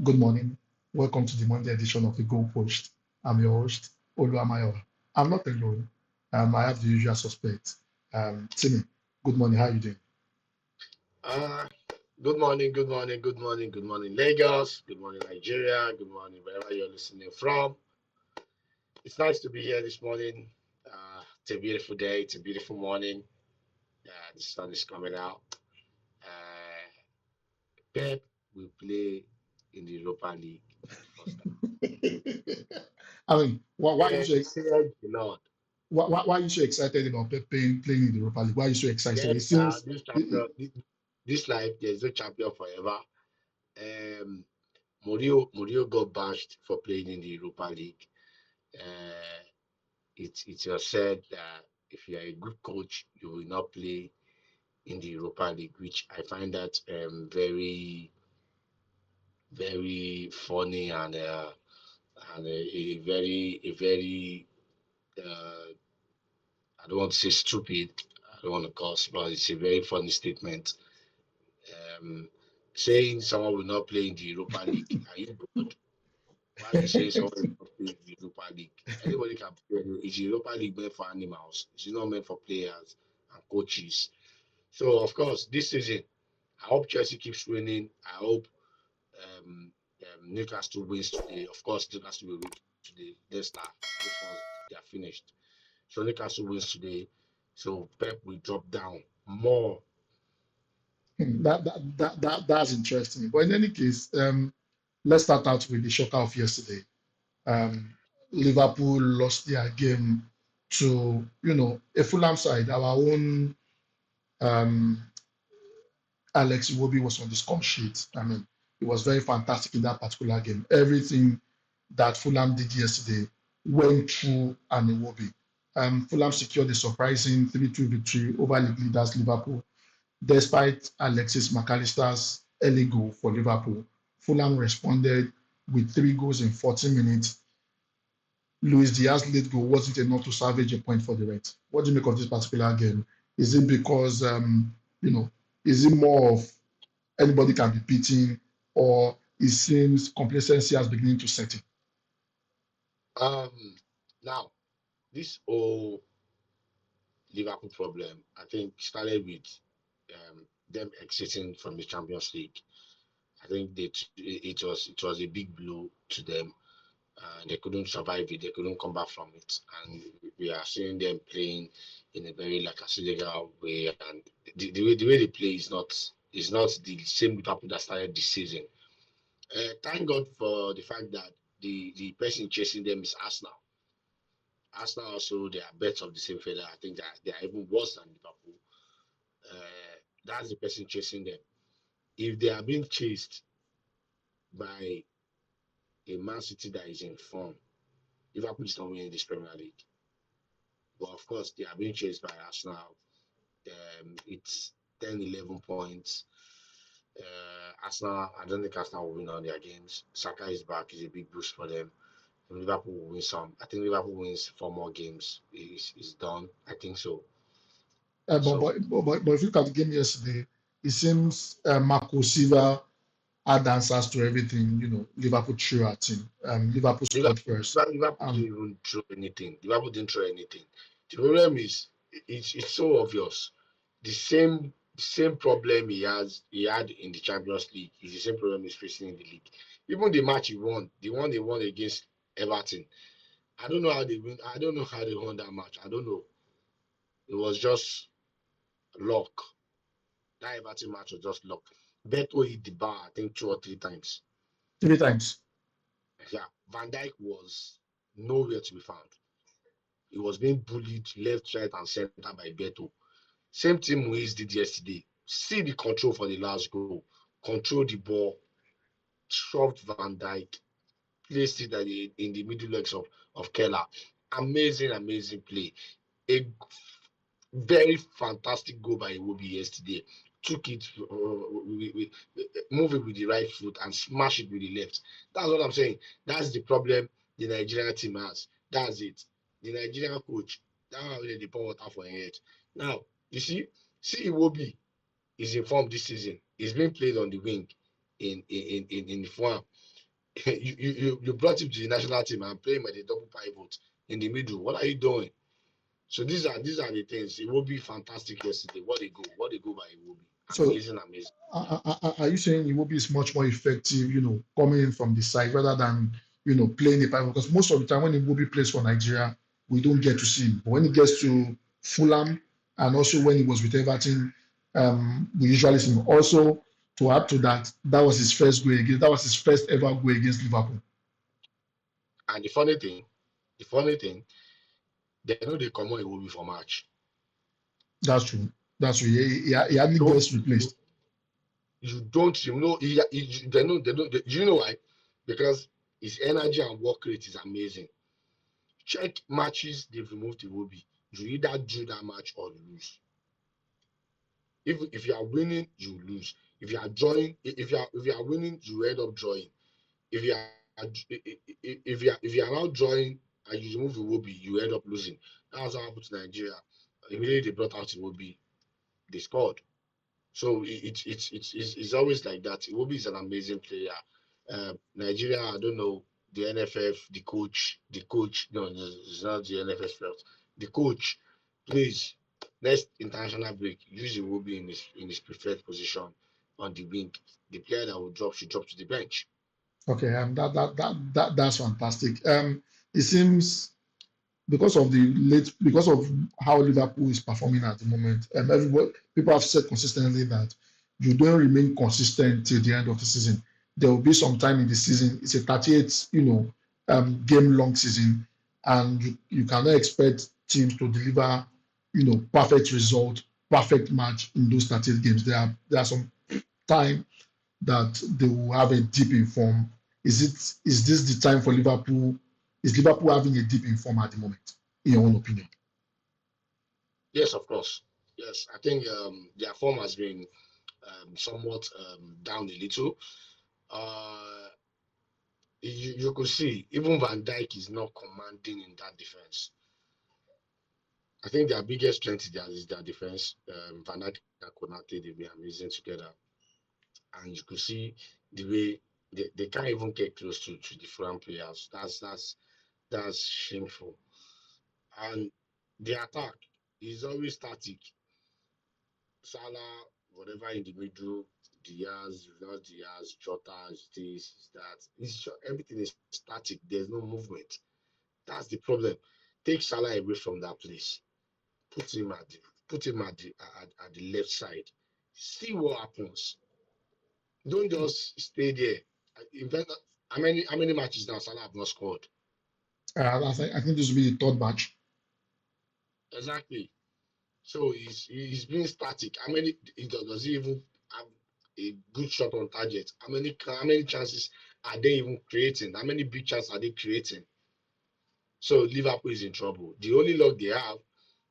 Good morning. Welcome to the Monday edition of the Goal Post. I'm your host, Oluwamayowa. I'm not alone. I have the usual suspects. Timmy, good morning. How are you doing? Uh, Good morning, good morning, good morning, good morning, Lagos, good morning, Nigeria, good morning, wherever you're listening from. It's nice to be here this morning. It's a beautiful day, it's a beautiful morning. The sun is coming out. Uh, Pep will play in the Europa League for the first time. I mean, why are you so Praise the Lord. why are you so excited about Pep playing in the Europa League? Why are you so excited? It Yes, seems this champion, this life, there's no champion forever. Um, Mourinho got bashed for playing in the Europa League. Uh, it was said that if you are a good coach, you will not play in the Europa League, which I find that very funny and a very I don't want to say stupid. I don't want to curse, but it's a very funny statement. Um, Saying someone will not play in the Europa League, are you good? Why are you saying someone will not play in the Europa League? Anybody can play. Is the Europa League meant for animals? It's not meant for players and coaches. So of course, this season, I hope Chelsea keeps winning. I hope um, Newcastle wins today. Of course, Newcastle will win today. Those ones they are finished. So Newcastle wins today. So Pep will drop down more. that's interesting. But in any case, let's start out with the shocker of yesterday. Um, Liverpool lost their game to a Fulham side. Our own um, Alex Iwobi was on the score sheet. I mean, it was very fantastic in that particular game. Everything that Fulham did yesterday went through an Iwobi. Fulham secured a surprising 3-2 victory over league leaders Liverpool, despite Alexis McAllister's early goal for Liverpool. Fulham responded with 3 goals in 40 minutes. Luis Diaz's late goal wasn't enough to salvage a point for the Reds. What do you make of this particular game? Is it because, you know, is it more of anybody can be beaten, or it seems complacency has beginning to set in? Um, Now this whole Liverpool problem, I think, started with them exiting from the Champions League. I think it was a big blow to them. They couldn't survive it. They couldn't come back from it, and we are seeing them playing in a very lackadaisical way. And the way they play is not the same Liverpool that started this season. Thank God for the fact that the person chasing them is Arsenal. Arsenal also they are birds of the same feather. I think that they are even worse than Liverpool. That's the person chasing them. If they are being chased by a Man City that is in form, Liverpool is not winning this Premier League. But of course, they are being chased by Arsenal. It's 10, 11 points. Arsenal, I don't think Arsenal will win on their games. Saka is back, is a big boost for them. Liverpool will win some. I think Liverpool wins 4 more games. Is done. I think so. Uh, but, So, but, but, but if you look at the game yesterday, it seems Marco Silva had answers to everything, Liverpool threw at him. Liverpool scored first. Liverpool didn't Um, even throw anything. Liverpool didn't throw anything. The problem is it's so obvious. The same problem he had in the Champions League is the same problem he's facing in the league. Even the match he won, the one they won against Everton. I don't know how they win. I don't know how they won that match. I don't know. It was just luck. That Everton match was just luck. Beto hit the bar, I think 2 or 3 times. 3 times. Yeah, Van Dijk was nowhere to be found. He was being bullied left, right, and center by Beto. Same thing Moise did yesterday. See the control for the last goal. Control the ball, shoved Van Dijk, placed it in the middle legs of Keller. Amazing, amazing play. A very fantastic goal by Iwobi yesterday. Took it, move it with the right foot and smash it with the left. That's what I'm saying. That's the problem the Nigerian team has. That's it. The Nigerian coach, that's how they pour water for your head. Now, you see Iwobi is in form this season. He's been played on the wing in the form. you brought him to the national team and play him at a double pivot in the middle. What are you doing? So these are the things. It will be fantastic yesterday. What they go by it will be So amazing, amazing. are you saying Iwobi is much more effective, coming in from the side rather than, playing the pivot? Because most of the time when Iwobi plays for Nigeria, we don't get to see him. But when he gets to Fulham and also when he was with Everton, we usually see him. Also, to add to that, that was his first ever goal against Liverpool. And the funny thing, they know they come on it will be for match. That's true. That's true. He hardly Don't gets replaced. you don't you know they know you know why? Because his energy and work rate is amazing. Check matches they've removed Iwobi. You either do that match or you lose. If you are winning, you lose. If you are drawing, if you are winning, you end up drawing. If you are if you are not drawing and you remove Iwobi, you end up losing. That's what happened to Nigeria. Immediately they brought out Iwobi, they scored. So it's always like that. Iwobi is an amazing player. Nigeria, I don't know the NFF, the coach. No, it's not the NFF fault. The coach, please, next international break, use Iwobi in his preferred position on the wing. The player that will drop should drop to the bench. Okay, that's fantastic. It seems because of how Liverpool is performing at the moment, everybody people have said consistently that you don't remain consistent till the end of the season. There will be some time in the season. It's a 38, game long season, and you cannot expect teams to deliver, perfect result, perfect match in those 38 games. There are some time that they will have a dip in form. Is this the time for Liverpool? Is Liverpool having a dip in form at the moment, in your own opinion? Yes, of course. Yes, I think their form has been somewhat down a little. Uh, you could see even Van Dijk is not commanding in that defense. I think their biggest strength is their defense. Van Dijk and Konate, they've been amazing together. And you could see the way they can't even get close to the front players. That's shameful. And the attack is always static. Salah, whatever in the middle, Diaz, not Diaz, Jota, is this, is that. Everything is static. There's no movement. That's the problem. Take Salah away from that place. Put him at the at the left side. See what happens. Don't just stay there. In fact, how many matches now Salah have not scored? I think this will be the third match. Exactly. So he's being static. Does he even have a good shot on target? How many chances are they even creating? How many big chances are they creating? So Liverpool is in trouble. The only luck they have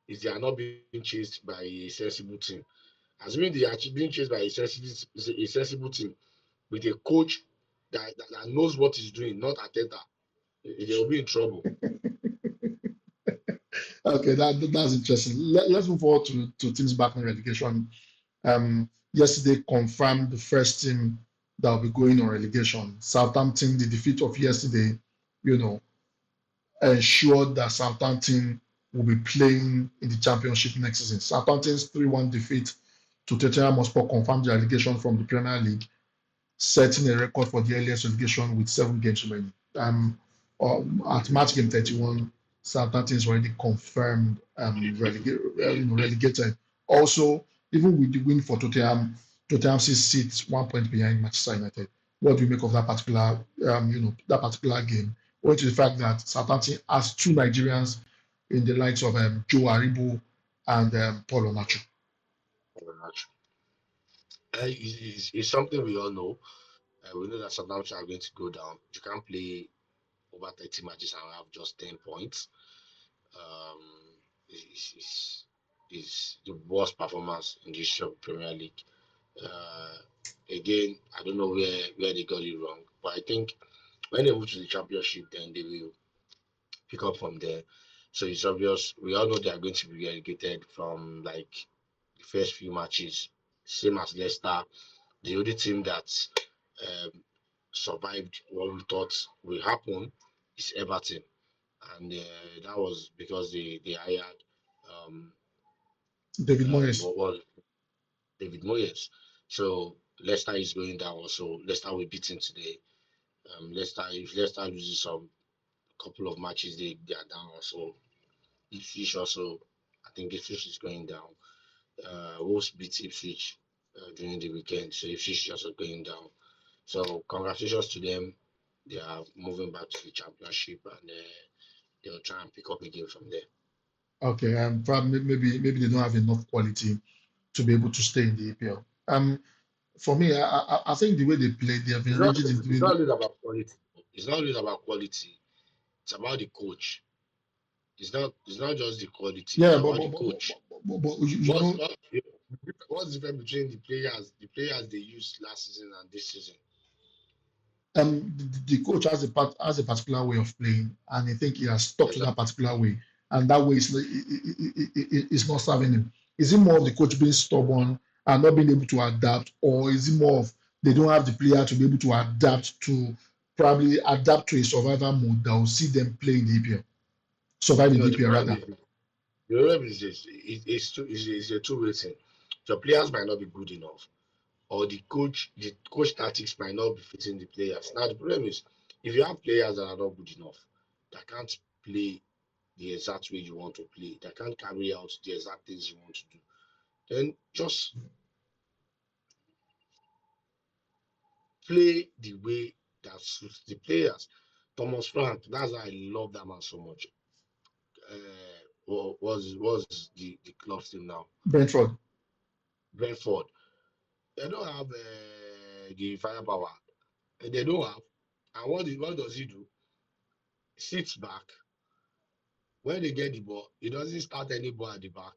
is they are not being chased by a sensible team. Assuming they are being chased by a sensible team with a coach that knows what he's doing, not Ateta, they will be in trouble. Okay, that's interesting. Let's move forward to teams back in relegation. Yesterday confirmed the first team that will be going on relegation. Southampton, the defeat of yesterday, you know, ensured that Southampton will be playing in the championship next season. Southampton's 3-1 defeat to Tottenham Hotspur confirmed the relegation from the Premier League, setting a record for the earliest relegation with 7 games remaining. At match game 31, Southampton is already confirmed relegated. Also, even with the win for Tottenham, Tottenham still sits 1 point behind Manchester United. What do you make of that particular game? Owing to the fact that Southampton has 2 Nigerians in the likes of Joe Aribo and Paul Onacho. It's something we all know. We know that Southampton are going to go down. You can't play over 30 matches and have just 10 points. Is the worst performance in this Premier League. Uh, Again, I don't know where they got it wrong, but I think when they move to the championship, then they will pick up from there. So it's obvious. We all know they are going to be relegated from like the first few matches, same as Leicester. The only team that um, survived what we thought will happen is Everton, and that was because they hired um, David Moyes. what was David Moyes. So Leicester is going down. Also, Leicester will beaten today. Leicester, if Leicester loses some couple of matches, they are down. Also, Ipswich also, I think Ipswich is going down. Wolves beat Ipswich during the weekend, so Ipswich is also going down. So congratulations to them. They are moving back to the championship, and they'll try and pick up again from there. Okay, probably maybe they don't have enough quality to be able to stay in the EPL. For me, I think the way they play, they have been rigid in It's not doing. always about quality. It's not always about quality. It's about the coach. It's not just the quality. It's Yeah, about the coach. but you What's know, what, what's the difference between the players they used last season and this season? the coach has a particular way of playing, and I think he has stuck to that Exactly. particular way, and that way is not serving him. Is it more of the coach being stubborn and not being able to adapt, or is it more of they don't have the player to be able to adapt to probably adapt to a survivor mode that will see them play in the EPL, survive in the The EPL problem rather? is the problem is this. It's a two-way thing. Your players might not be good enough, or the coach tactics might not be fitting the players. Now the problem is if you have players that are not good enough, that can't play the exact way you want to play, that can't carry out the exact things you want to do, then just play the way that suits the players. Thomas Frank, that's why I love that man so much. Was the club's team now? Brentford. Brentford. They don't have the firepower. They don't have. And what does he do? Sits back. When they get the ball, he doesn't start any ball at the back.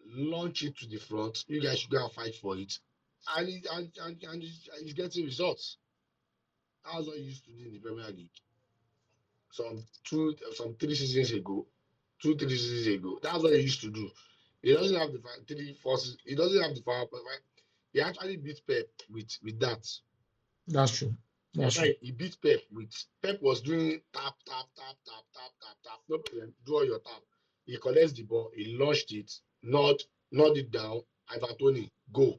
Launch it to the front. You guys should go and fight for it. And he's getting results. That's what he used to do in the Premier League. Some 3 seasons ago, 2 3 seasons ago. That's what he used to do. He doesn't have the 3 4 He doesn't have the power. He actually beat Pep with that. That's true. That's true. He beat Pep with Pep was doing tap tap tap tap tap tap tap. No problem. Do all your tap. He collects the ball. He launched it. Nod it down. Ivan Tony go.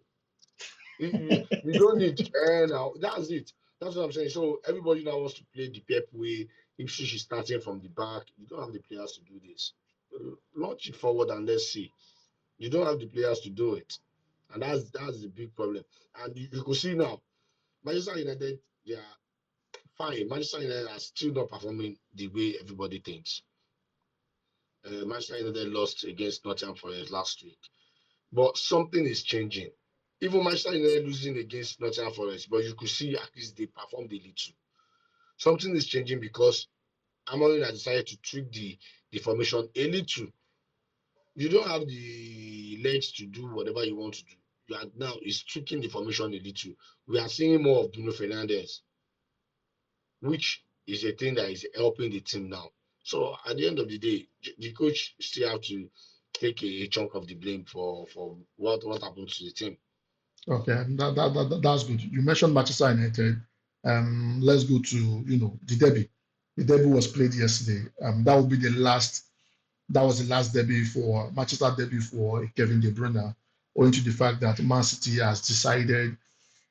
You don't need now. That's it. That's what I'm saying. So everybody now wants to play the Pep way. If she's starting from the back, you don't have the players to do this. Launch it forward and let's see. You don't have the players to do it, and that's the big problem. And you could see now, Manchester United, they are fine. Manchester United are still not performing the way everybody thinks. Manchester United lost against Nottingham Forest last week, but something is changing. Even Manchester United losing against Nottingham Forest, but you could see at least they performed a little. Something is changing because Amorim has decided to tweak the formation a little. You don't have the legs to do whatever you want to do. You are now is tweaking the formation a little. We are seeing more of Bruno Fernandes, which is a thing that is helping the team now. So at the end of the day, the coach still have to take a chunk of the blame for what happened to the team. Okay, that's good. You mentioned Manchester United. Let's go to the derby. The derby was played yesterday. That will be the last. That was the last derby for Manchester derby for Kevin De Bruyne, owing to the fact that Man City has decided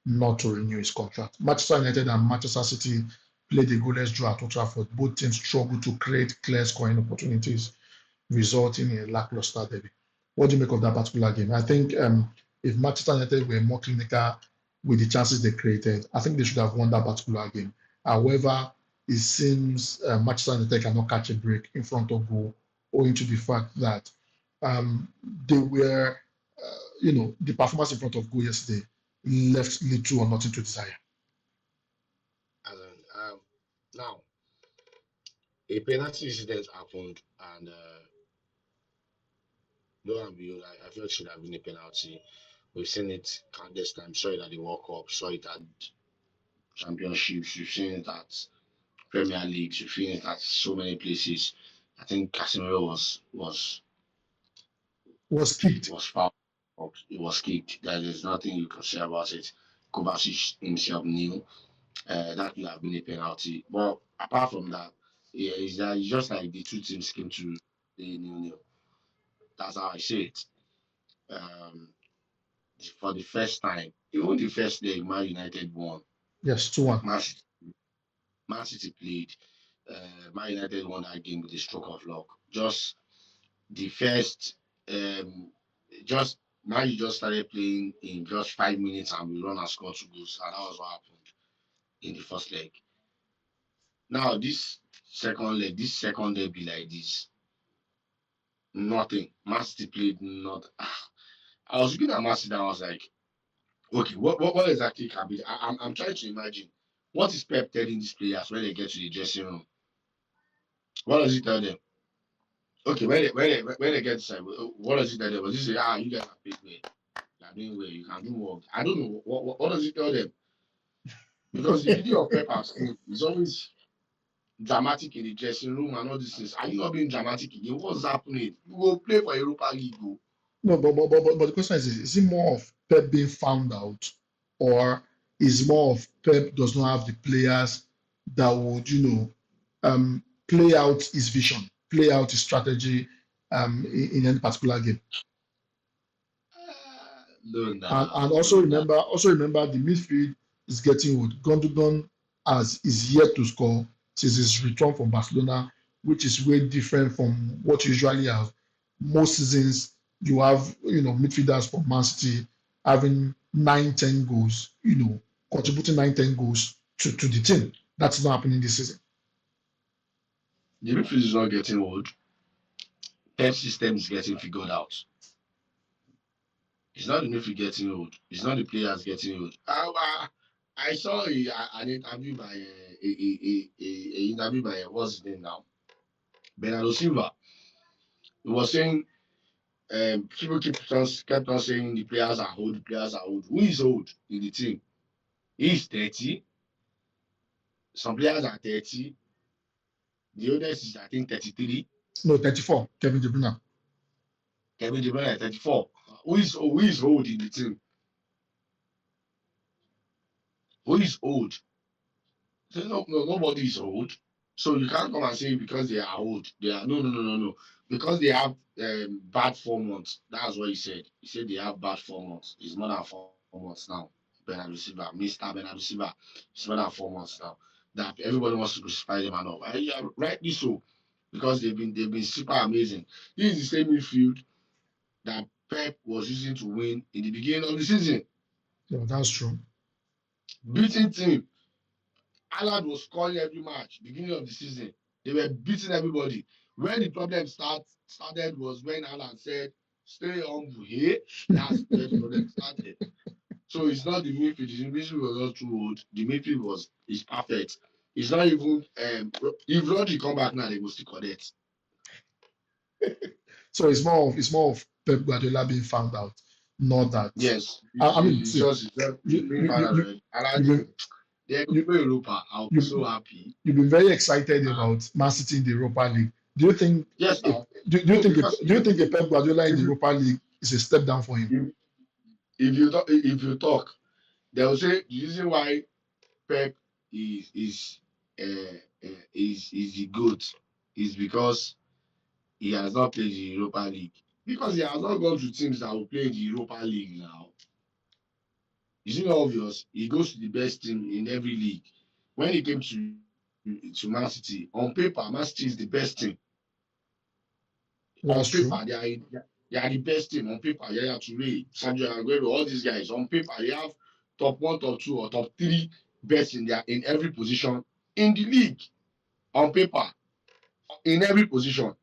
not to renew his contract. Manchester United and Manchester City played a goalless draw at Old Trafford. Both teams struggled to create clear scoring opportunities, resulting in a lackluster derby. What do you make of that particular game? I think if Manchester United were more clinical with the chances they created, I think they should have won that particular game. However, it seems Manchester United cannot catch a break in front of goal, owing to the fact that they were, the performance in front of goal yesterday left little or nothing to desire. As in, now a penalty incident happened, and lo and behold, I feel it should have been a penalty. We've seen it countless times. Saw it at the World Cup. Saw it at championships. We've seen it at Premier Leagues. We've seen it at so many places. I think Casemiro Was kicked. was fouled. It was kicked. There is nothing you can say about it. Kovacic himself knew. That could have been a penalty. But apart from that, yeah, it's just like the two teams came to the nil-nil. That's how I see it. Um, for the first time, even the first leg, Man United won. Yes, 2-1. Man City played. Man United won that game with a stroke of luck. Just the first, just Man U just started playing in just 5 minutes and we run and score two goals, and that was what happened in the first leg. Now this second leg be like this. Nothing. Man City played not. I was looking at Man City and I was like, okay, what exactly can be? I'm trying to imagine what is Pep telling these players when they get to the dressing room. What does he tell them? Okay, when they get inside, what does he tell them? Was he say, you guys are paid well, you are doing well, you can do more? I don't know. What does he tell them? Because the video of Pep I've seen is always dramatic in the dressing room and all these things. Are you not being dramatic again? What's happening? You go play for Europa League, go. No, but the question is it more of Pep being found out, or is more of Pep does not have the players that would, play out his vision, play out his strategy in any particular game? No, And no, no. also remember the midfield is getting old. Gundogan is yet to score since his return from Barcelona, which is way different from what you usually have. Most seasons you have midfielders from Man City having 9, 10 goals, contributing 9, 10 goals to the team. That's not happening this season. The midfield is not getting old. Pep system is getting figured out. It's not the midfield getting old. It's not the players getting old. I saw an interview by a interview by what's his name now, Bernardo Silva. He was saying people kept on saying the players are old. The players are old. Who is old in the team? He's 30. Some players are 30. The oldest is I think 33. No, 34, Kevin De Bruyne. Kevin De Bruyne is 34. Who is old in the team? Who is old? So nobody is old. So you can't come and say because they are old, they are no. Because they have bad 4 months. That's what he said. He said they have bad 4 months. It's more than 4 months now. Bernardo Silva, Mr. Bernardo Silva, it's more than 4 months now. That everybody wants to crucify them and all. And yeah, rightly so. Because they've been super amazing. This is the same midfield that Pep was using to win in the beginning of the season. Yeah, that's true. Beating team. Haaland was scoring every match, beginning of the season. They were beating everybody. When the problem started was when Haaland said, stay humble here. That's where the problem started. So it's not the midfield. The midfield was not too old. The midfield is perfect. It's not even if Rodri come back now, they will still connect. So it's more of Pep Guardiola being found out, not that. Yes, I mean, see, it's just you being you found you out you already. you've Haaland, been they're going to you, play Europa. I'll be so you happy. you've been very excited about Man City in the Europa League. Do you think Yes, if, now. do you No, think because do you think a Pep Guardiola in if the you Europa League is a step down for him? if, if you talk, they will say the reason why Pep is the goat is because he has not played the Europa League. Because he has not gone to teams that will play in the Europa League now. Is it not obvious? He goes to the best team in every league. When he came to Man City, on paper, Man City is the best team. On That's true. paper, they are the best team. On paper, Yaya Toure, Sergio Aguero, all these guys. On paper, they have top one, top two, or top three best in every position in the league. On paper, in every position.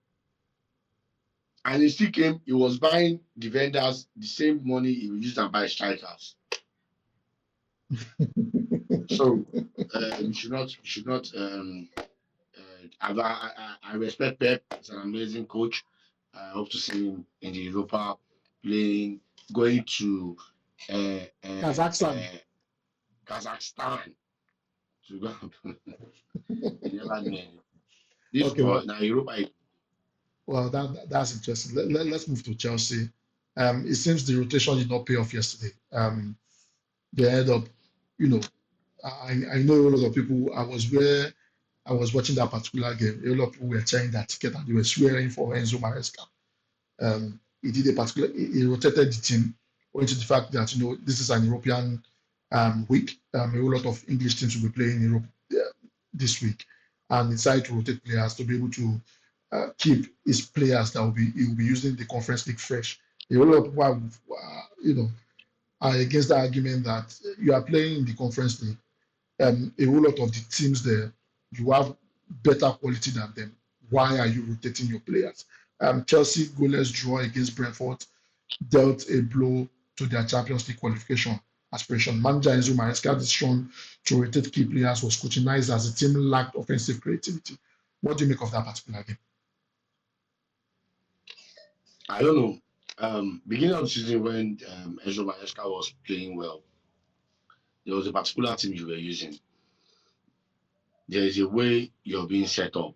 And he still came, he was buying defenders the same money he used to buy strikers. So you should not I respect Pep. He's an amazing coach. I hope to see him in the Europa playing, going to uh, uh, Kazakhstan. uh, Kazakhstan to go. You never know. This Okay, for well, now Europa. well that's interesting. Let's move to Chelsea. It seems the rotation did not pay off yesterday. They ended up, you know, I know a lot of people. I was where I was watching that particular game. A lot of people were tearing that ticket and they were swearing for Enzo Maresca. He did a particular. He rotated the team, owing to the fact that this is an European week. A whole lot of English teams will be playing in Europe this week, and he decided to rotate players to be able to keep his players that he will be using the Conference League fresh. A whole lot of people are against the argument that you are playing in the Conference League. A whole lot of the teams there, you have better quality than them. Why are you rotating your players? Chelsea goalless draw against Brentford dealt a blow to their Champions League qualification aspiration. Manager Enzo Maresca's decision to rotate key players was scrutinized as the team lacked offensive creativity. What do you make of that particular game? I don't know. Beginning of the season when Enzo Maresca was playing well, there was a particular team you were using. There is a way you're being set up.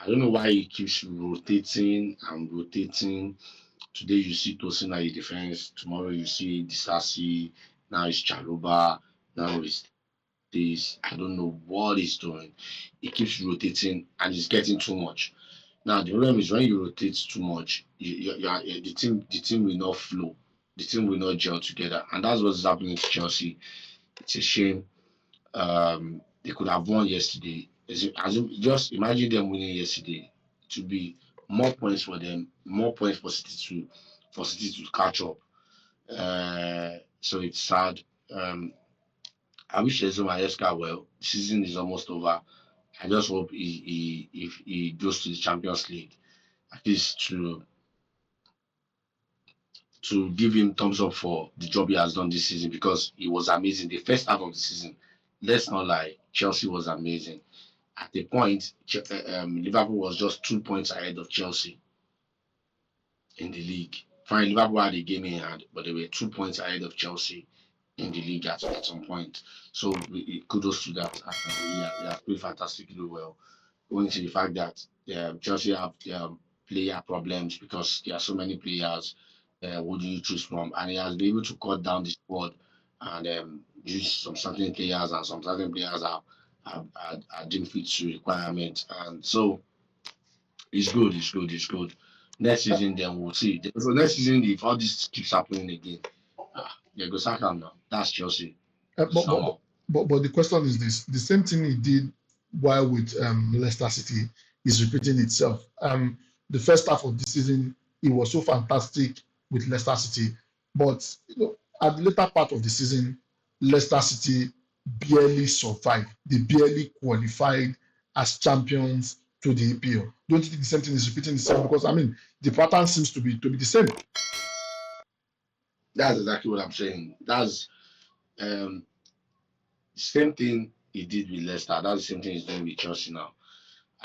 I don't know why he keeps rotating and rotating. Today you see Tosin at the defense. Tomorrow you see Disasi. Now it's Chaluba. Now it's this. I don't know what he's doing. He keeps rotating and it's getting too much. Now the problem is when you rotate too much, the team will not flow. The team will not gel together, and that's what's happening to Chelsea. It's a shame. They could have won yesterday. Just imagine them winning yesterday. To be more points for them, more points for City to catch up. So it's sad. I wish Enzo Maresca well. The season is almost over. I just hope he goes to the Champions League at least to give him thumbs up for the job he has done this season because he was amazing. The first half of the season, let's not lie, Chelsea was amazing. At the point, Liverpool was just 2 points ahead of Chelsea in the league. Fine, Liverpool had a game in hand, but they were 2 points ahead of Chelsea in the league at some point. So kudos to that. He has played fantastically well, owing to the fact that Chelsea have player problems because there are so many players. Who do you choose from? And he has been able to cut down the squad and use some certain players, and some certain players didn't fit to requirements. And so it's good, it's good, it's good. Next season, then we'll see. So next season, if all this keeps happening again, they go sack him now. That's Chelsea. Uh, but, but, but the question is this: the same thing he did while with Leicester City is repeating itself. The first half of the season, he was so fantastic with Leicester City, but at the later part of the season, Leicester City barely survived. They barely qualified as champions to the EPL. Don't you think the same thing is repeating itself? Because the pattern seems to be the same. That's exactly what I'm saying. That's the same thing he did with Leicester. That's the same thing he's doing with Chelsea now.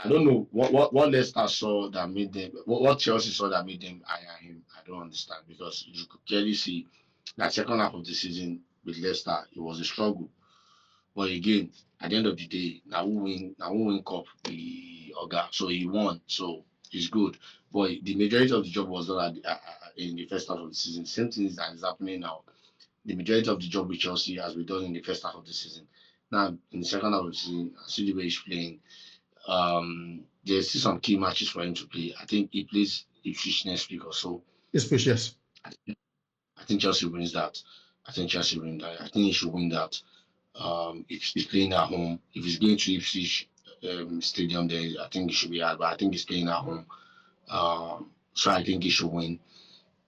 I don't know what Leicester saw that made them, what Chelsea saw that made them hire him. I don't understand because you could clearly see that second half of the season with Leicester, it was a struggle. But again, at the end of the day, now we win cup the Oga, so he won, so it's good. But the majority of the job was done in the first half of the season. Same thing that is happening now. The majority of the job with Chelsea has been done in the first half of the season. Now in the second half of the season, I see the way he's playing. There's still some key matches for him to play. I think he plays Ipswich next week or so. Ipswich, yes. I think Chelsea wins that. I think Chelsea win that. I think he should win that. If he's playing at home, if he's going to Ipswich Stadium, there, I think he should be out. But I think he's playing at home, so I think he should win.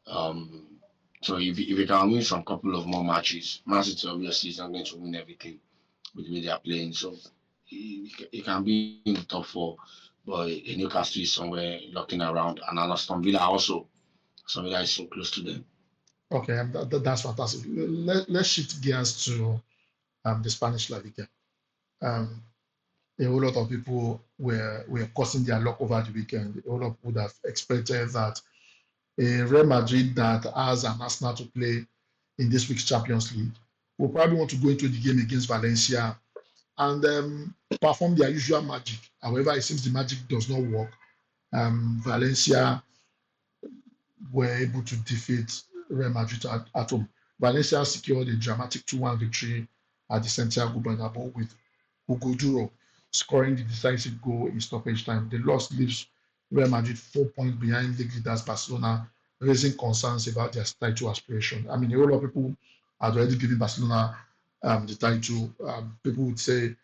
So if he can win some couple of more matches, Man City obviously is not going to win everything with the way they are playing. So he can be in the top four, but Newcastle is somewhere looking around, and Aston Villa also. Aston Villa is so close to them. Okay, that's fantastic. Let's shift gears to the Spanish La Liga. A whole lot of people were cursing their luck over the weekend. A whole lot of people would have expected that a Real Madrid that has an Arsenal to play in this week's Champions League will probably want to go into the game against Valencia and perform their usual magic. However, it seems the magic does not work. Valencia were able to defeat Real Madrid at home. Valencia secured a dramatic 2-1 victory at the Santiago Bernabeu with Hugo Duro scoring the decisive goal in stoppage time. The loss leaves Real Madrid 4 points behind league leaders Barcelona, raising concerns about their title aspiration. I mean, a whole lot of people had already given Barcelona the title. People would say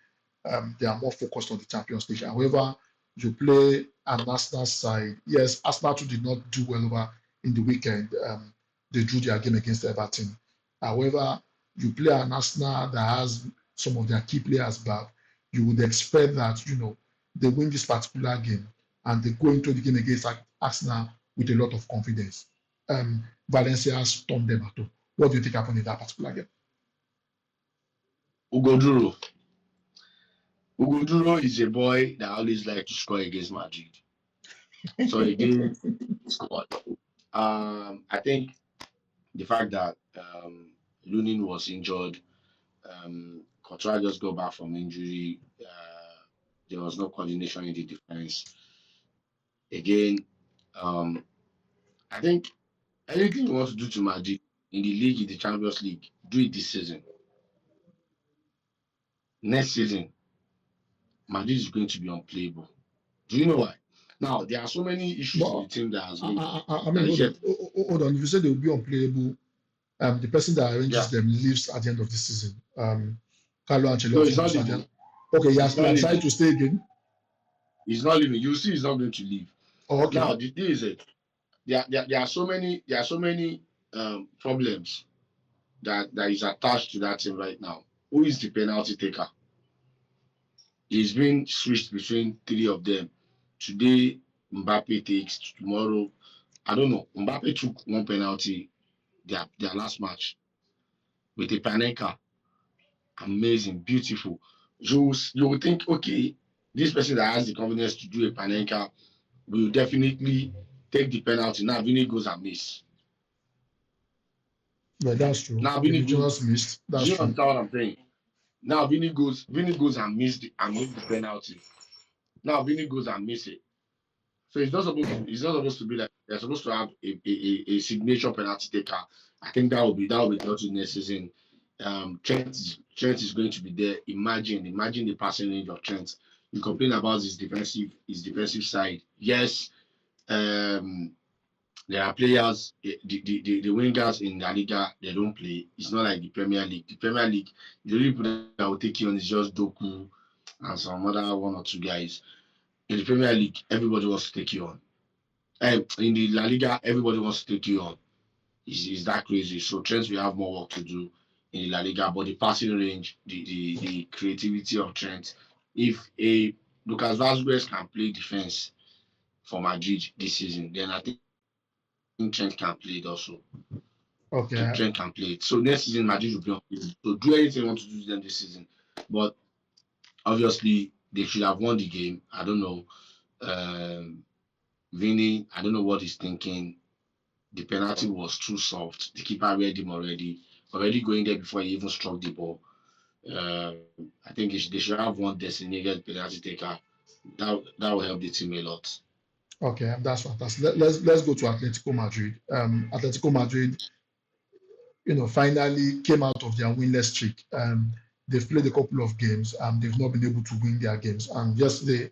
they are more focused on the Champions League. However, you play an Arsenal side. Yes, Arsenal too did not do well over in the weekend. They drew their game against Everton. However, you play an Arsenal that has some of their key players back. You would expect that they win this particular game and they go into the game against Arsenal with a lot of confidence. Valencia stormed them at all. What do you think happened in that particular game? Ugoduro. Ugoduro is a boy that always likes to score against Madrid. So again, scored. I think the fact that Lunin was injured, Courtois just got back from injury. There was no coordination in the defense. Again, um, I think anything you want to do to Madrid in the league, in the Champions League, do it this season. Next season, Madrid is going to be unplayable. Do you know why? Now there are so many issues in the But team that has made I mean, that hold on, yet, hold on. If you say they will be unplayable, the person that yeah. arranges them leaves at the end of the season. Carlo No, Ancelotti he's not leaves at the end. leaving. Okay, He's he not has decided leaving. to stay again. He's not leaving. You see, he's not going to leave. Oh, Now okay. the thing is that there are so many problems that is attached to that team right now. Who is the penalty taker? He's been switched between three of them. Today, Mbappe takes. Tomorrow, I don't know. Mbappe took one penalty their last match with a Panenka. Amazing, beautiful. You will think, okay, this person that has the confidence to do a Panenka will definitely take the penalty. Now Vini goes and miss. Yeah, that's true. Now Vini Maybe goes. Jonas missed. Do That's you true. understand what I'm saying? Now Vini goes and miss the penalty. Now Vini goes and miss it. So it's not supposed to be like they're supposed to have a signature penalty taker. I think that will be dealt with next season. Trent is going to be there. Imagine the passing range of Trent. You complain about his defensive side. Yes, um, there are players, the wingers in La Liga, they don't play. It's not like the Premier League. The Premier League, the only people that will take you on is just Doku and some other one or two guys. In the Premier League, everybody wants to take you on. In the La Liga, everybody wants to take you on. Is that crazy? So Trent will have more work to do in the La Liga, but the passing range, the creativity of Trent, if a Lucas Vazquez can play defense for Madrid this season, then I think Trent can play it also. Okay. Trent can play it. So next season, Madrid will be on. So do anything you want to do to them this season. But obviously, they should have won the game. I don't know. Um, Vinny, I don't know what he's thinking. The penalty was too soft. The keeper read him already going there before he even struck the ball. I think they should have one designated penalty taker. That will help the team a lot. Okay, that's fantastic. Let's go to Atletico Madrid. Atletico Madrid, finally came out of their winless streak. They've played a couple of games. They've not been able to win their games. And yesterday,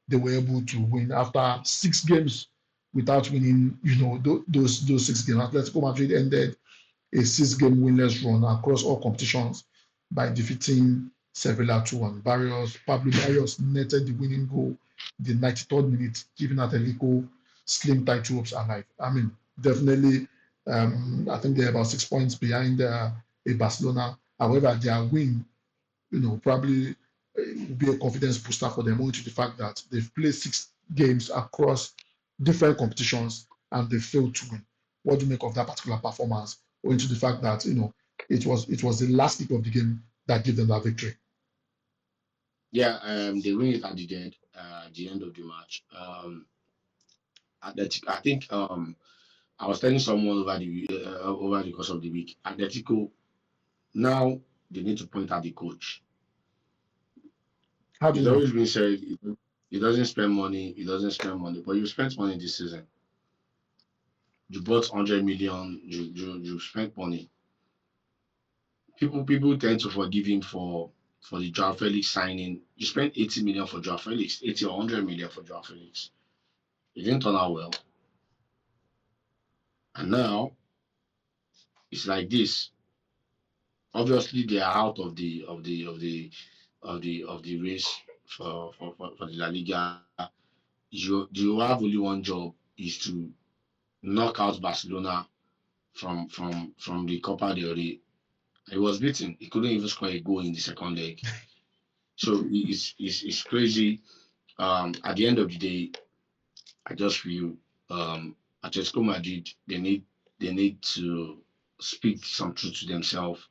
they were able to win after 6 games without winning. Those 6 games. Atletico Madrid ended a 6-game winless run across all competitions by defeating Sevilla 2-1. Pablo Barrios netted the winning goal in the 93rd minute, giving Atletico slim title hopes alive. I mean, definitely, I think they're about 6 points behind a Barcelona. However, their win, probably will be a confidence booster for them, owing to the fact that they've played 6 games across different competitions and they failed to win. What do you make of that particular performance, owing to the fact that it was the last kick of the game that gave them that victory? Yeah, they win it at the end of the match. I think I was telling someone over the course of the week. Atletico now they need to point at the coach. How do It's you mean? always been said he doesn't spend money. He doesn't spend money, but you spent money this season. You bought 100 million. You spent money. people tend to forgive him for the Joao Felix signing. You spent 80 million for Joao Felix, 80 or 100 million for Joao Felix. It didn't turn out well. And now it's like this. Obviously, they are out of the race for the La Liga. You have only one job is to knock out Barcelona from the Copa del Rey. He was beaten. He couldn't even score a goal in the second leg. So it's crazy. At the end of the day, I just feel Atletico Madrid they need to speak some truth to themselves.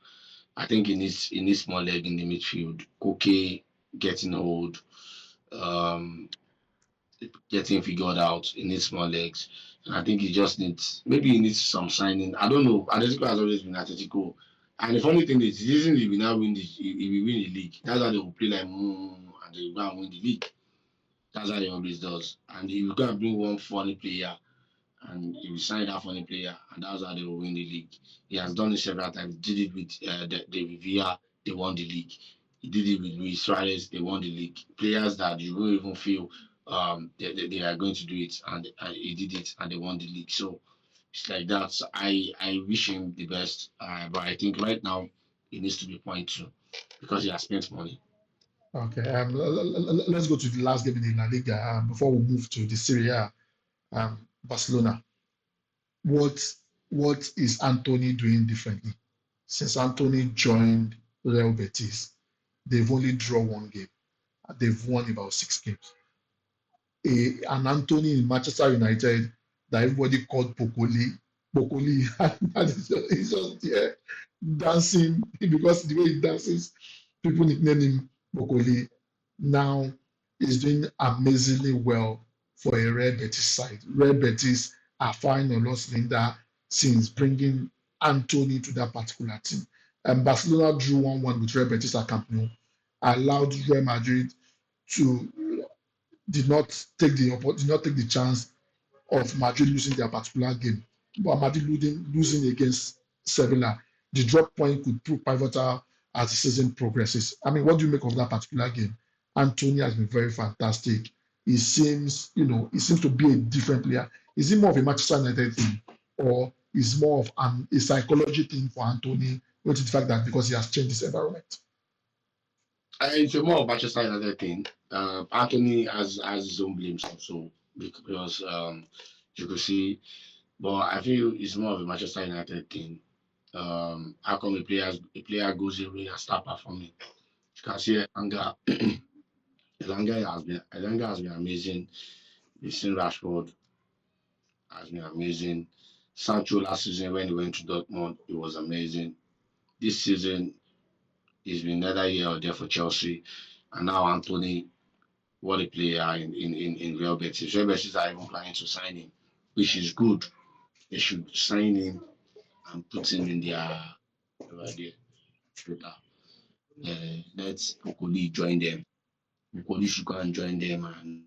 I think it needs more leg in the midfield. Koke getting old, um, getting figured out. It needs more legs, and I think he just needs maybe he needs some signing. I don't know. Atletico has always been Atletico, and the funny thing is, the reason he will now win he will win the league. That's how they will play like and they will go and win the league. That's how he always does. And he will go and bring one funny player and he will sign that funny player, and that's how they will win the league. He has done it several times. He did it with David Villa, they won the league. He did it with Luis Suarez, they won the league. Players that you won't even feel they are going to do it, and he did it, and they won the league. So it's like that. So I wish him the best, but I think right now he needs to be point two because he has spent money. Okay, let's go to the last game in the La Liga before we move to the SerieA. Barcelona. What what is Anthony doing differently? Since Anthony joined Real Betis, they've only drawn one game. They've won about 6 games. An Anthony in Manchester United that everybody called Pokoli, and he's just there dancing because the way he dances, people nickname him Pokoli. Now he's doing amazingly well for a Real Betis side. Real Betis are firing on all cylinder since bringing Anthony to that particular team. And Barcelona drew 1-1 with Real Betis at Camp Nou, allowed Real Madrid to did not take the chance of Madrid losing their particular game. But Madrid losing against Sevilla, the drop point could prove pivotal as the season progresses. I mean, what do you make of that particular game? Anthony has been very fantastic. He seems to be a different player. Is he more of a Manchester United thing, or is more of a psychology thing for Anthony, which is the fact that because he has changed his environment? It's a more of Manchester United thing. Anthony has his own blames also because you could see, but I feel it's more of a Manchester United thing. How come a player goes away and start performing? You can see Elanga has been amazing. We've seen Rashford has been amazing. Sancho last season when he went to Dortmund, it was amazing. This season he's been neither here or there for Chelsea, and now Anthony, what a player in Real Betis. Real Betis are even planning to sign him, which is good. They should sign him and put him in their idea. Let Okoli join them. Okoli should go and join them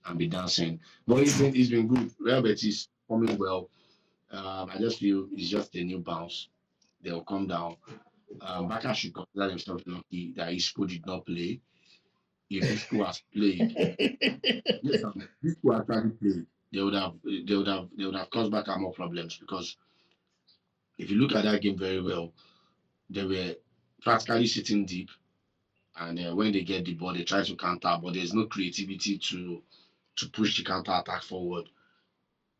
and be dancing. But it's been good. Real Betis coming well. I just feel it's just a new bounce. They'll come down. Barca should consider themselves lucky that Isco did not play. If Isco has played, listen, if Isco has actually played, they would have caused Barca more problems because if you look at that game very well, they were practically sitting deep, and when they get the ball, they try to counter, but there's no creativity to push the counter attack forward.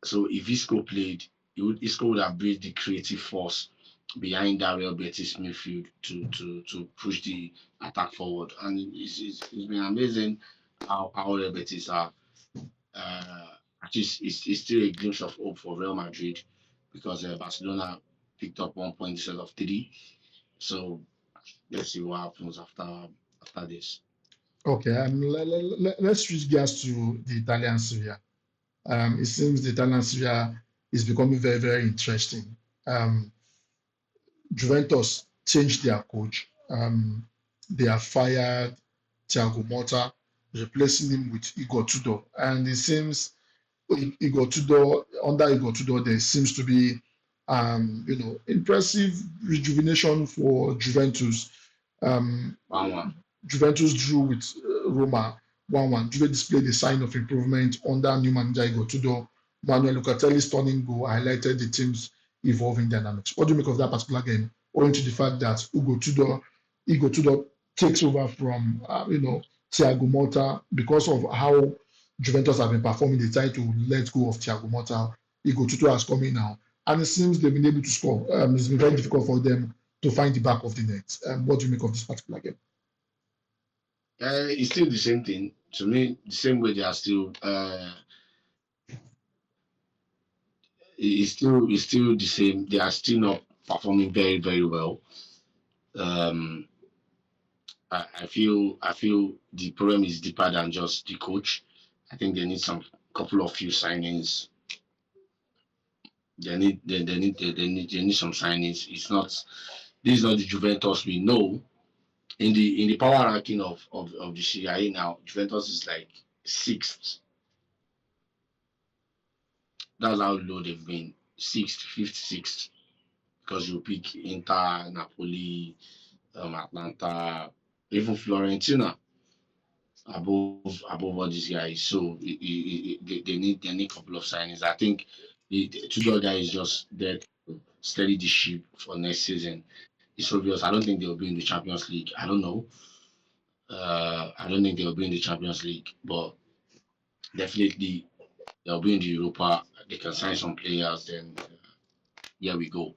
So if Isco played, Isco would have built the creative force behind that Real Betis midfield to push the attack forward, and it's been amazing how Real Betis are. Uh, at least it's still a glimpse of hope for Real Madrid because Barcelona picked up 1 point instead of three. So let's see what happens after this. Okay, let's switch gears to the Italian Serie A. It seems the Italian Serie A is becoming very, very interesting. Um, Juventus changed their coach. They have fired Thiago Motta, replacing him with Igor Tudor. And it seems Igor Tudor, under Igor Tudor, there seems to be Impressive rejuvenation for Juventus. Um, 1-1. Juventus drew with Roma 1-1. Juve displayed a sign of improvement under new manager Igor Tudor. Manuel Locatelli's stunning goal highlighted the team's evolving dynamics. What do you make of that particular game? Owing to the fact that Igor Tudor takes over from Thiago Motta because of how Juventus have been performing. They try to let go of Thiago Motta. Igor Tudor has come in now, and it seems they've been able to score. It's been very difficult for them to find the back of the net. What do you make of this particular game? It's still the same thing to me. The same way they are still. It's still the same. They are still not performing very very well. Um, I feel the problem is deeper than just the coach. I think they need some couple of few signings. They need some signings. This is not the Juventus we know. In the power ranking of the SerieA now, Juventus is like sixth. That's how low they've been. Sixth, fifth, sixth. Because you pick Inter, Napoli, Atlanta, even Fiorentina above all these guys. So they need a couple of signings. I think the Tudor guy is just there to steady the ship for next season. It's obvious. I don't think they'll be in the Champions League. I don't know. I don't think they'll be in the Champions League, but definitely they'll be in the Europa. They can sign some players. Then here we go.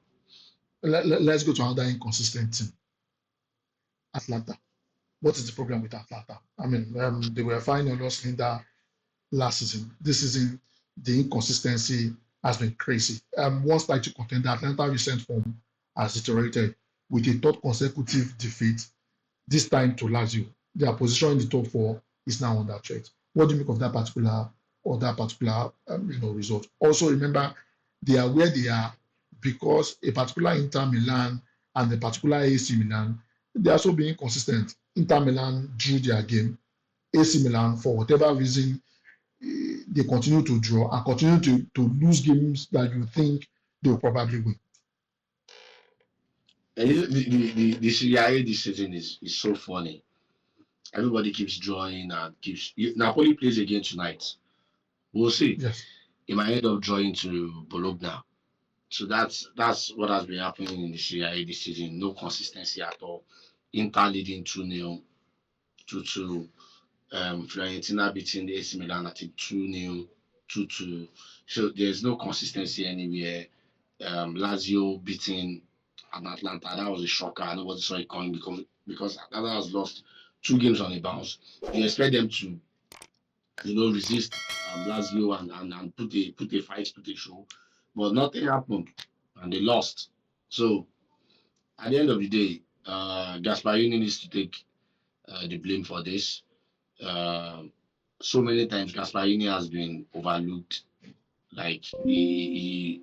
Let's go to another inconsistent team, Atlanta. What is the problem with Atlanta? I mean, they were fine on lost Linda last season. This season, the inconsistency has been crazy. Once title contender, Atlanta recent form has deteriorated with a third consecutive defeat, this time to Lazio. Their position in the top four is now under threat. What do you make of that particular result? Also, remember they are where they are because a particular Inter Milan and a particular AC Milan, they are also being consistent. Inter Milan drew their game. AC Milan, for whatever reason, they continue to draw and continue to lose games that you think they'll probably win. And the SerieA this season is so funny. Everybody keeps drawing and keeps. Napoli plays again tonight. We'll see. Yes. It might end up drawing to Bologna. So that's what has been happening in the SerieA this season. No consistency at all. Inter leading 2-0, 2-2. Fiorentina beating the AC Milan at 2-0, 2-2. So there's no consistency anywhere. Lazio beating an Atlanta. That was a shocker. Nobody saw it coming because Atlanta has lost 2 games on a bounce. You expect them to, resist Lazio and put a fight, put a show, but nothing happened, and they lost. So at the end of the day, Gasparini needs to take the blame for this. Uh, so many times Gasparini has been overlooked. Like they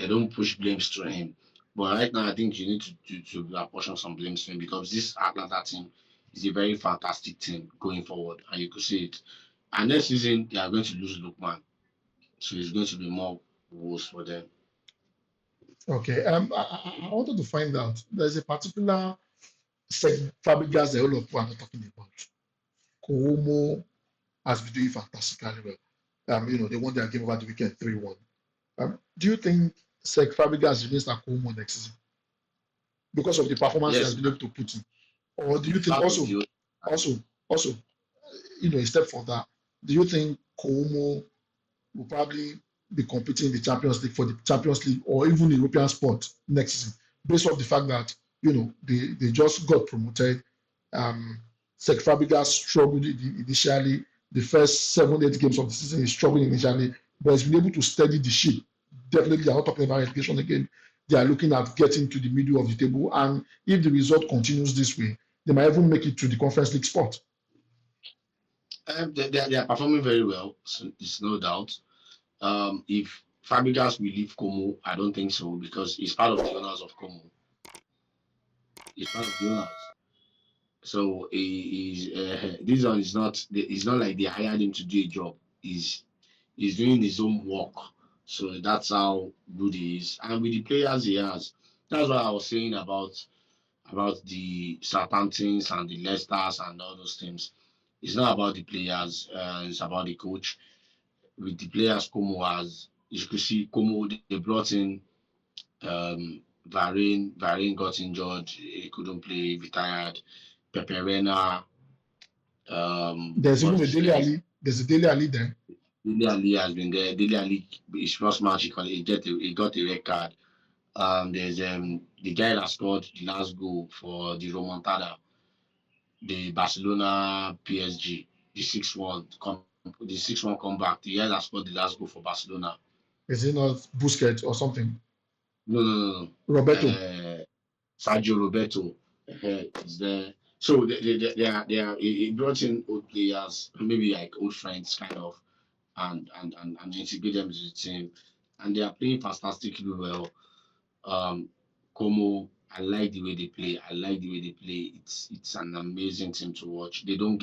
don't push blames to him. But right now, I think you need to apportion some blames to him because this Atlanta team is a very fantastic team going forward, and you could see it. And next season, they are going to lose Lookman, so it's going to be more worse for them. Okay. I wanted to find out. There's a particular Fabregas that all of people are not talking about. Como has been doing fantastically well. They won their game over the weekend 3-1. Do you think Sek Fabregas remains at Como next season because of the performance he has Yes, been able to put in? Or do you it's think part of also, the. also, also, a step further, do you think Como will probably be competing in the Champions League for the Champions League or even the European spot next season, based off the fact that they just got promoted. Cesc Fabregas struggled initially. The first 7, 8 games of the season, he struggled initially, but he's been able to steady the ship. Definitely, they are not talking about relegation again. They are looking at getting to the middle of the table, and if the result continues this way, they might even make it to the Conference League spot. They are performing very well. So it's no doubt. If Fabregas will leave Como, I don't think so because he's part of the owners of Como. He's part of the owners. So this one is not. It's not like they hired him to do a job. He's doing his own work. So that's how good he is. And with the players he has, that's what I was saying about the Southamptons and the Leicesters and all those teams. It's not about the players, it's about the coach. With the players Como has, you could see Como, they brought in Varane got injured, he couldn't play, retired. Peperena, There's even what's a this Daily guy? Ali. There's a Daily Ali there. Dele Ali has been there. Dele Ali, his first match, he got a red card. There's the guy that scored the last goal for the Remontada, the Barcelona PSG, the 6-1 comeback. The guy that scored the last goal for Barcelona. Is it not Busquets or something? No, no, no, no. Roberto. Sergio Roberto is there. So they are he brought in old players, maybe like old friends, kind of, and integrate them into the team, and they are playing fantastically well. Um, Como, I like the way they play. I like the way they play. It's an amazing team to watch. They don't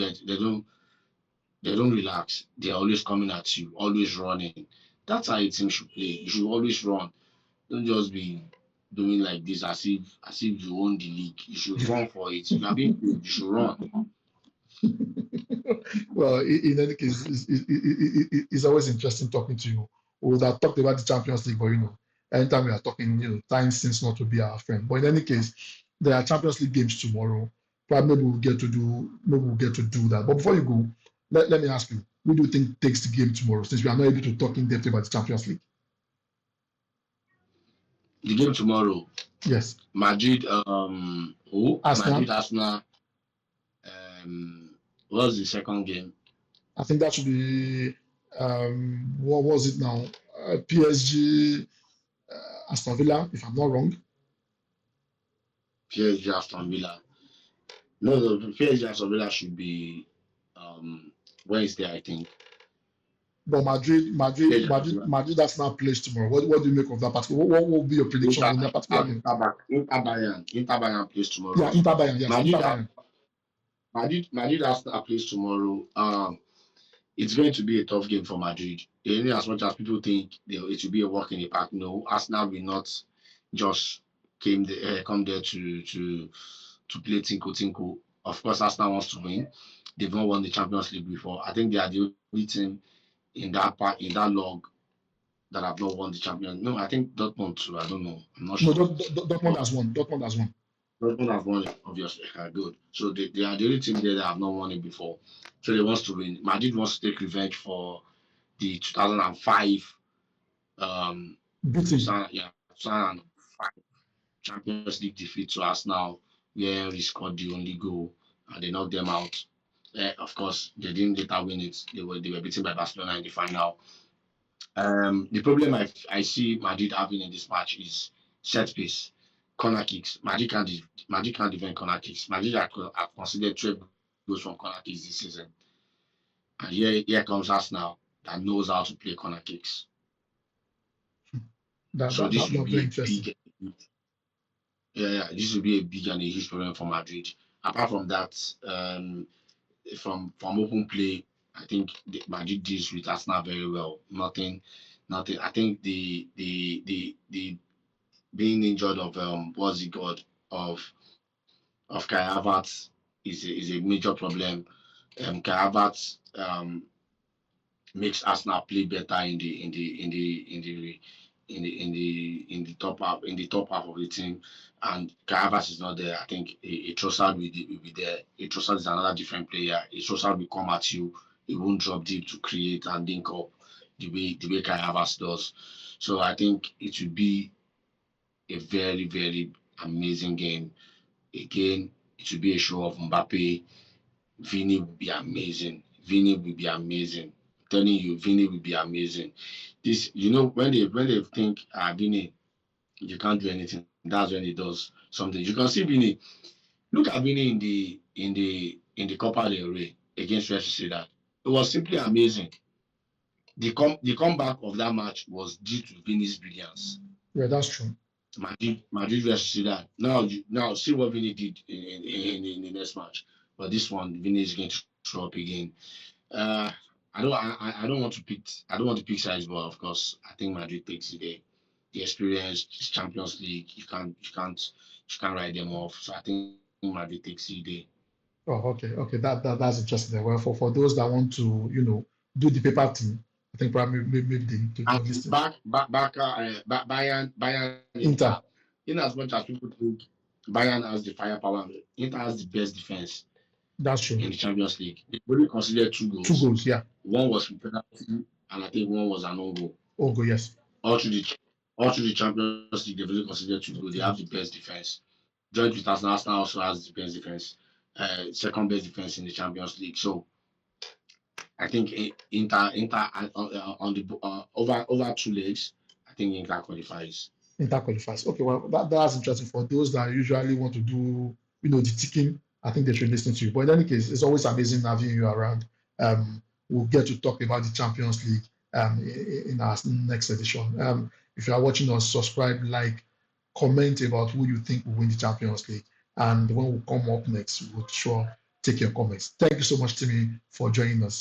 relax. They're always coming at you, always running. That's how a team should play. You should always run. Don't just be doing like this as if you own the league. You should run for it. You are being paid. You should run. Well, in any case, it's always interesting talking to you. We would have talked about the Champions League, but anytime we are talking, time seems not to be our friend. But in any case, there are Champions League games tomorrow. Probably maybe we'll get to do that. But before you go, let me ask you, who do you think takes the game tomorrow? Since we are not able to talk in depth about the Champions League. The game tomorrow, Yes, Madrid. Who? Arsenal. Madrid, Arsenal. What's the second game? I think that should be what was it now? PSG, Aston Villa, if I'm not wrong. PSG, Aston Villa. No, no. PSG, Aston Villa should be Wednesday, I think. But Madrid, Madrid, PSG, Madrid, Aston Villa. Madrid, that's not placed tomorrow. What do you make of that particular? What will be your prediction Inter, on that particular game? Inter Bayern plays tomorrow Yeah, as Inter well. Bayern, yes, Inter Bayern. Madrid Arsenal plays tomorrow. It's going to be a tough game for Madrid. As much as people think it will be a walk in the park, no, Arsenal will not just come there to play tinko tinko. Of course, Arsenal wants to win. They've not won the Champions League before. I think they are the only team in that log that have not won the Champions. No, I think Dortmund too. I don't know. I'm not No, sure. Dortmund But has won. Dortmund has won. Dortmund have won it, obviously. Good. So they are the only team there that have not won it before. So they want to win. Madrid wants to take revenge for the 2005 Beating. 2005 Champions League defeat to Arsenal, where he scored the only goal and they knocked them out. Of course, they didn't later win it. They were beaten by Barcelona in the final. The problem I see Madrid having in this match is set piece, corner kicks. Madrid can't defend corner kicks. Madrid have considered 12 goals from corner kicks this season, and here comes Arsenal that knows how to play corner kicks. That, So that, this that, will that's be very a interesting. big, yeah, this will be a big and a huge problem for Madrid. Apart from that, from open play, I think Madrid deals with Arsenal very well. Nothing. I think the being injured of what's he called of Kai Havertz is a major problem. Kai Havertz makes Arsenal play better in the top half of the team, and Kai Havertz is not there. I think a Trossard will be there. A Trossard is another different player. A Trossard will come at you. He won't drop deep to create and link up the way Kai Havertz does. So I think it will be a very, very amazing game. Again, it will be a show of Mbappe. Vini will be amazing. Vini will be amazing. I'm telling you, Vini will be amazing. This, when they think, Vini, you can't do anything. That's when he does something. You can see Vini. Look at Vini in the Copa del Rey against Real Sociedad. It was simply amazing. The comeback of that match was due to Vini's brilliance. Yeah, that's true. Madrid versus Sociedad. Now see what Vini did in the next match. But this one, Vini is going to show up again. Uh, I don't want to pick. I don't want to pick sides, but of course, I think Madrid takes it. The experience, it's Champions League. You can't write them off. So I think Madrid takes it. Oh, okay. That's interesting. Well, for those that want to, do the paper thing, I think probably maybe they And listen. Bayern, Inter. Inter, In as much as people think Bayern has the firepower, Inter has the best defense that's in true. the Champions League. They only considered two Two goals. goals, yeah. One was from penalty, and I think one was an own goal. Oh, go yes. All through the all through the Champions League, they've only considered two goals. They Two have the goals. best defense. Joint with Arsenal also has the best defense, second best defense in the Champions League. So I think Inter on the over two legs, I think Inter qualifies. Inter qualifies. Okay, well that's interesting for those that usually want to do, the ticking. I think they should listen to you. But in any case, it's always amazing having you around. We'll get to talk about the Champions League in our next edition. If you are watching us, subscribe, like, comment about who you think will win the Champions League. And when we come up next, we'll sure take your comments. Thank you so much, Timmy, for joining us.